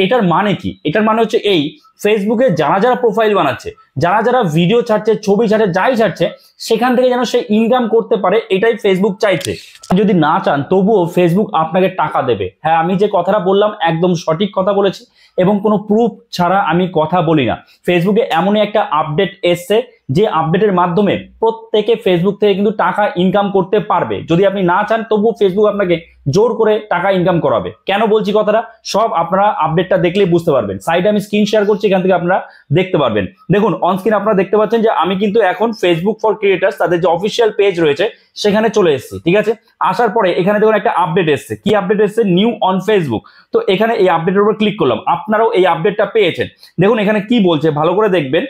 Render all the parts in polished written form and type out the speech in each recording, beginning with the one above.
এটার মানে কি? এটার মানে হচ্ছে এই, ফেসবুকে যারা যারা প্রোফাইল বানাচ্ছে, যারা যারা ভিডিও ছাড়ছে, ছবি ছাড়ছে, যাই ছাড়ছে, সেখান থেকে যেন সে ইনকাম করতে পারে, এটাই ফেসবুক চাইছে। যদি না চান তবুও ফেসবুক আপনাকে টাকা দেবে। হ্যাঁ, আমি যে কথাটা বললাম একদম সঠিক কথা বলেছি এবং কোনো প্রুফ ছাড়া আমি কথা বলি না। ফেসবুকে এমনই একটা আপডেট এসছে যে আপডেটের মাধ্যমে প্রত্যেকে ফেসবুক থেকে কিন্তু টাকা ইনকাম করতে পারবে। যদি আপনি না চান তবুও ফেসবুক আপনাকে জোর করে টাকা ইনকাম করাবে। কেন বলছি কথাটা, সব আপনারা আপডেটটা দেখলেই বুঝতে পারবেন। সাইডে আমি স্ক্রিন শেয়ার করছি, এখান থেকে আপনারা দেখতে পারবেন। দেখুন অন স্ক্রিন আপনারা দেখতে পাচ্ছেন যে আমি কিন্তু এখন ফেসবুক ফর ক্রিয়েটার্স, তাদের যে অফিসিয়াল পেজ রয়েছে সেখানে চলে এসেছি। ঠিক আছে, আসার পরে এখানে দেখুন একটা আপডেট এসছে। কি আপডেট এসছে? New on Facebook. তো এখানে এই আপডেটের উপর ক্লিক করলাম। আপনারাও এই আপডেটটা পেয়েছেন। দেখুন এখানে কি বলছে, ভালো করে দেখবেন।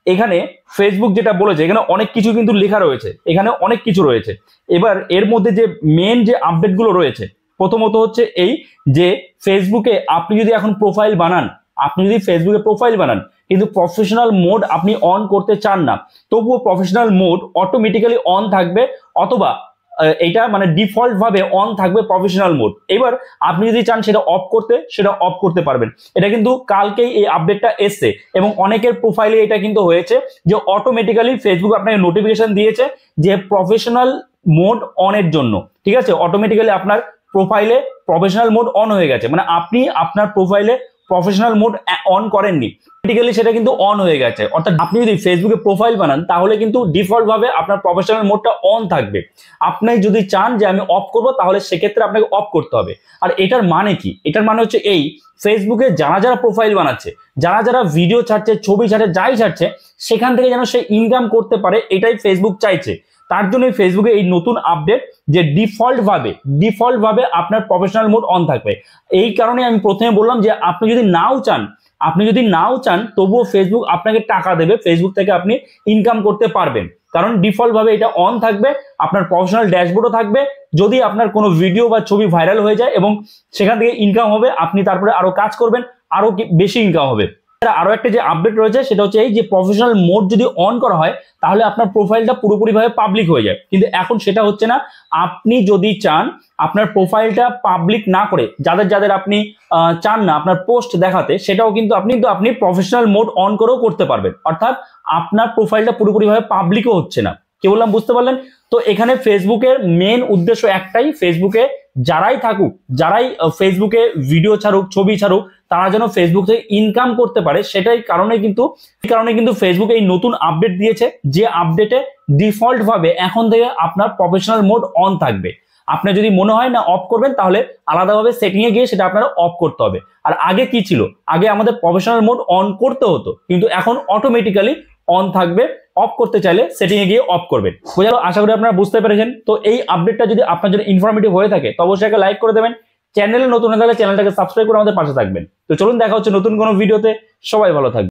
এখানে ফেসবুক যেটা বলেছে, এখানে অনেক কিছু কিন্তু লেখা রয়েছে, এখানে অনেক কিছু রয়েছে। এবার এর মধ্যে যে মেন যে আপডেট গুলো রয়েছে, প্রথমত হচ্ছে এই যে ফেসবুকে আপনি যদি এখন প্রোফাইল বানান, কিন্তু প্রফেশনাল মোড আপনি অন করতে চান না, তবুও প্রফেশনাল মোড অটোমেটিক্যালি অন থাকবে, অথবা এটা মানে ডিফল্ট ভাবে অন থাকবে প্রফেশনাল মোড। এবার আপনি যদি চান সেটা অফ করতে, সেটা অফ করতে পারবেন। এটা কিন্তু কালকেই এই আপডেটটা এসছে এবং অনেকের প্রোফাইলে এটা কিন্তু হয়েছে যে অটোমেটিক্যালি ফেসবুক আপনাকে নোটিফিকেশন দিয়েছে যে প্রফেশনাল মোড অনের জন্য। ঠিক আছে, অটোমেটিক্যালি আপনার প্রোফাইলে প্রফেশনাল মোড অন হয়ে গেছে, মানে আপনি আপনার প্রোফাইলে প্রফেশনাল মোড অন করেননি, অটোমেটিক্যালি সেটা কিন্তু অন হয়ে গেছে। অর্থাৎ আপনি যদি ফেসবুকে প্রোফাইল বানান তাহলে কিন্তু ডিফল্ট ভাবে আপনার প্রফেশনাল মোডটা অন থাকবে। আপনি যদি চান যে আমি অফ করব, তাহলে সেক্ষেত্রে আপনাকে অফ করতে হবে। আর এটার মানে কি? এটার মানে হচ্ছে এই, ফেসবুকে যারা যারা প্রোফাইল বানাচ্ছে, যারা যারা ভিডিও ছাড়ছে, ছবি ছাড়ছে, যাই ছাড়ছে, সেখান থেকে যেন সে ইনকাম করতে পারে, এটাই ফেসবুক চাইছে। তার জন্য ফেসবুকে এই নতুন আপডেট যে ডিফল্ট ভাবে আপনার প্রফেশনাল মোড অন থাকবে। এই কারণে আমি প্রথমে বললাম যে আপনি যদি নাও চান তবুও ফেসবুক আপনাকে টাকা দেবে, ফেসবুক থেকে আপনি ইনকাম করতে পারবেন। কারণ ডিফল্ট ভাবে এটা অন থাকবে, আপনার প্রফেশনাল ড্যাশবোর্ডও থাকবে। যদি আপনার কোনো ভিডিও বা ছবি ভাইরাল হয়ে যায় এবং সেখান থেকে ইনকাম হবে, আপনি তারপরে আরো কাজ করবেন, আরো বেশি ইনকাম হবে। আরো একটা যে আপডেট রয়েছে সেটা হচ্ছে এই যে প্রফেশনাল মোড যদি অন করা হয় তাহলে আপনার প্রোফাইলটা পুরোপুরি ভাবে পাবলিক হয়ে যায়, কিন্তু এখন সেটা হচ্ছে না। আপনি যদি চান আপনার প্রোফাইলটা পাবলিক না করে, যাদের যাদের আপনি চান না আপনার পোস্ট দেখাতে, সেটাও কিন্তু আপনি প্রফেশনাল মোড অন করেও করতে পারবেন। অর্থাৎ আপনার প্রোফাইলটা পুরোপুরি ভাবে পাবলিকও হচ্ছে না। কি বললাম বুঝতে পারলেন? তো এখানে ফেসবুকের মেন উদ্দেশ্য একটাই, ফেসবুকে যারাই থাকুক, যারাই ফেসবুকে ভিডিও ছাড়ুক, ছবি ছাড়ুক, তারা যেন ফেসবুক থেকে ইনকাম করতে পারে। সেটাই কারণে কিন্তু ফেসবুক এই নতুন আপডেট দিয়েছে, যে আপডেটে ডিফল্ট ভাবে এখন থেকে আপনার প্রফেশনাল মোড অন থাকবে। আপনার যদি মনে হয় না অফ করবেন, তাহলে আলাদাভাবে সেটিং এ গিয়ে সেটা আপনার অফ করতে হবে। আর আগে কি ছিল, আগে আমাদের প্রফেশনাল মোড অন করতে হতো, কিন্তু এখন অটোমেটিক্যালি অন থাকবে। অফ করতে চাইলে সেটিং এ গিয়ে অফ করবেন। বুঝলো? আশা করি আপনারা বুঝতে পেরেছেন। তো এই আপডেটটা যদি আপনার জন্য ইনফরমেটিভ হয়ে থাকে তো অবশ্যই একটা লাইক করে দেবেন। চ্যানেলে নতুন হয়ে থাকলে চ্যানেলটাকে সাবস্ক্রাইব করে আমাদের পাশে থাকবেন। তো চলুন দেখা হচ্ছে নতুন কোনো ভিডিওতে। সবাই ভালো থাকবেন।